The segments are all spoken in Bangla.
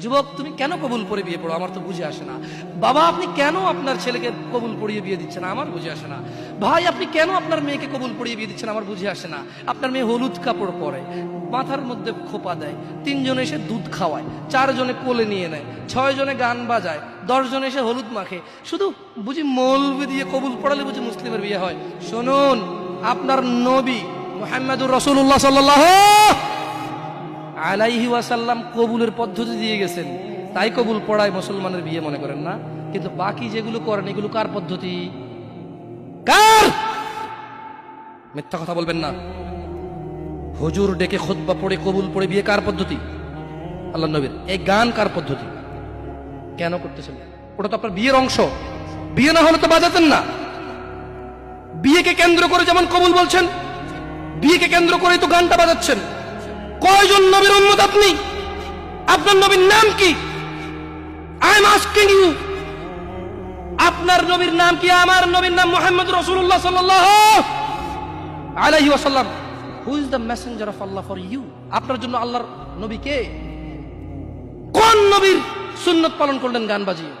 যুবক তুমি কেন কবুল পড়ে বিয়ে পড়ো, আমার তো বুঝে আসে না। বাবা আপনি কেন আপনার ছেলেকে কবুল পড়িয়ে বিয়ে দিচ্ছেন, আমার বুঝে আসে না। ভাই আপনি কেন আপনার মেয়েকে কবুল পড়িয়ে বিয়ে দিচ্ছেন, আমার বুঝে আসে না। আপনার মেয়ে হলুদ কাপড় পরে, মাথার মধ্যে খোপা দেয়, 3 জনে এসে দুধ খাওয়ায়, 4 জনে কোলে নিয়ে নেয়, 6 জনে গান বাজায়, 10 জনে এসে হলুদ মাখে, শুধু বুঝি মৌলবি দিয়ে কবুল পড়ালে বুঝি মুসলিমের বিয়ে হয়। শুনুন, আপনার নবী মুহাম্মদুর রাসূলুল্লাহ সাল্লাল্লাহু আলাইহি ওয়াসাল্লাম কবুলের পদ্ধতি দিয়ে গেছেন, তাই কবুল পড়ায় মুসলমানের বিয়ে মনে করেন না। কিন্তু বাকি যেগুলো করেন এগুলো কার পদ্ধতি? কার? মিথ্যা কথা বলবেন না। হুজুর ডেকে খুতবা পড়ে কবুল পড়ে বিয়ে কার পদ্ধতি? আল্লাহর নবীর। এই গান কার পদ্ধতি? কেন করতেছেন? ওটা তো আপনার বিয়ের অংশ, বিয়ে না হলে তো বাজাতেন না। বিয়েকে কেন্দ্র করে যেমন কবুল বলছেন, বিয়েকে কেন্দ্র করেই তো গানটা বাজাচ্ছেন। কয়জন নবীর উম্মত আপনি? আপনার নবীর নাম কি? আই এম আস্কিং ইউ, আপনার নবীর নাম কি? আমার নবীর নাম মুহাম্মদ রাসূলুল্লাহ সাল্লাল্লাহু আলাইহি ওয়াসাল্লাম। Who is the messenger of Allah for you? আপনার জন্য আল্লাহর নবী কে? কোন নবীর সুন্নত পালন করলেন গান বাজিয়ে?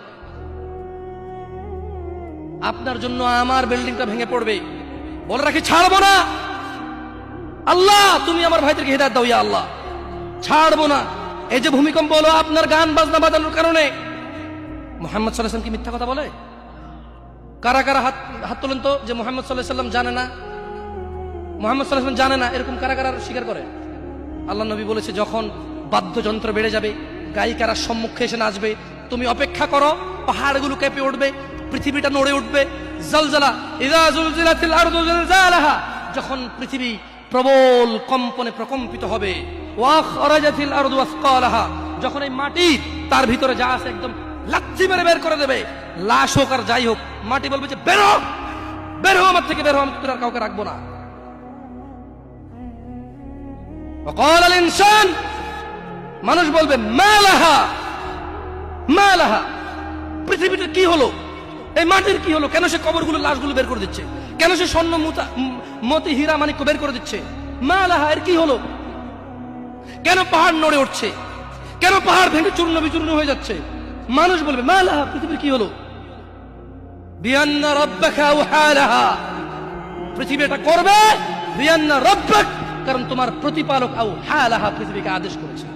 আপনার জন্য আমার বিল্ডিংটা ভেঙে পড়বে, বলে রাখি ছাড়বো না। আল্লাহ তুমি আমার ভাইদেরকে হিদায়াত দাও, ইয়া আল্লাহ, ছাড়বো না। এই যে ভূমিকম্প হলো আপনার গান বাজনা বাজানোর কারণে। মুহাম্মদ সাল্লাল্লাহু আলাইহি ওয়াসাল্লাম কি মিথ্যা কথা বলে? কারা কারা হাত তোলেন তো যে মুহাম্মদ সাল্লাল্লাহু আলাইহি ওয়াসাল্লাম জানে না, মুহাম্মদ সাল্লাল্লাহু আলাইহি ওয়াসাল্লাম জানে না, এরকম কারা কারা স্বীকার করে? আল্লাহ নবী বলেছে যখন বাদ্যযন্ত্র বেড়ে যাবে, গায়িকারা সম্মুখে এসে নাচবে, তুমি অপেক্ষা করো, পাহাড়গুলো কেঁপে উঠবে, পৃথিবীটা নড়ে উঠবে। জালজালা ইযা যুলজিলাতিল আরদু জিলজালাহা, যখন পৃথিবী প্রবল কম্পনে প্রকম্পিত হবে। ওয়া খরাজাতিল আরদু আসকালাহা, যখন এই মাটি তার ভিতরে যা আছে একদম লাথি মেরে বের করে দেবে, লাশ হোক আর যাই হোক, মাটি বলবে যে বের হও, বের হও আমার থেকে, বের হও, আমি তোর আর কাউকে রাখবো না। ওয়াকাল আল ইনসান, মানুষ বলবে মা লাহা মা লাহা, পৃথিবীটা কি হলো, এই মাটির কি হলো, কেন সে কবরগুলো লাশগুলো বের করে দিচ্ছে, কেন সে স্বর্ণ মতি হীরা মানিক্য বের করে দিচ্ছে, মা লাহা, এর কি হলো, কেন পাহাড় নড়ে উঠছে, কেন পাহাড় ভেঙে চূর্ণ বিচূর্ণ হয়ে যাচ্ছে। মানুষ বলবে মা লাহা, পৃথিবীর কি হলো, বিআন্না রাব্বাকা আওহা লাহা, পৃথিবী এটা করবে, বিআন্না রাব্বাক, কারণ তোমার প্রতিপালক আওহা লাহা, পৃথিবীকে আদেশ করেছে।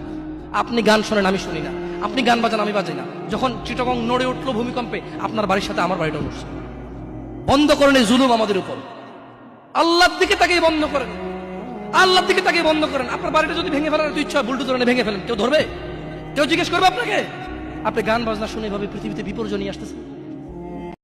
আপনি গান শোনেন, আমি শুনি না, আপনি গান বাজান, আমি বাজাই না। যখন চিটাগং নড়ে উঠলো ভূমিকম্পে, আপনার বাড়ির সাথে আমার বাড়িটা উঠছে। বন্ধ করেন এই জুলুম আমাদের উপর। আল্লাহর দিকে তাকিয়ে বন্ধ করেন, আল্লাহর দিকে তাকিয়ে বন্ধ করেন। আপনার বাড়িটা যদি ভেঙে ফেলার ইচ্ছা হয়, বুলডোজার ভেঙে ফেলেন, কেউ ধরবে? কেউ জিজ্ঞেস করবে আপনাকে? আপনি গান বাজনা শুনে ভাবে পৃথিবীতে বিপর্যয় নিয়ে আসতেছে।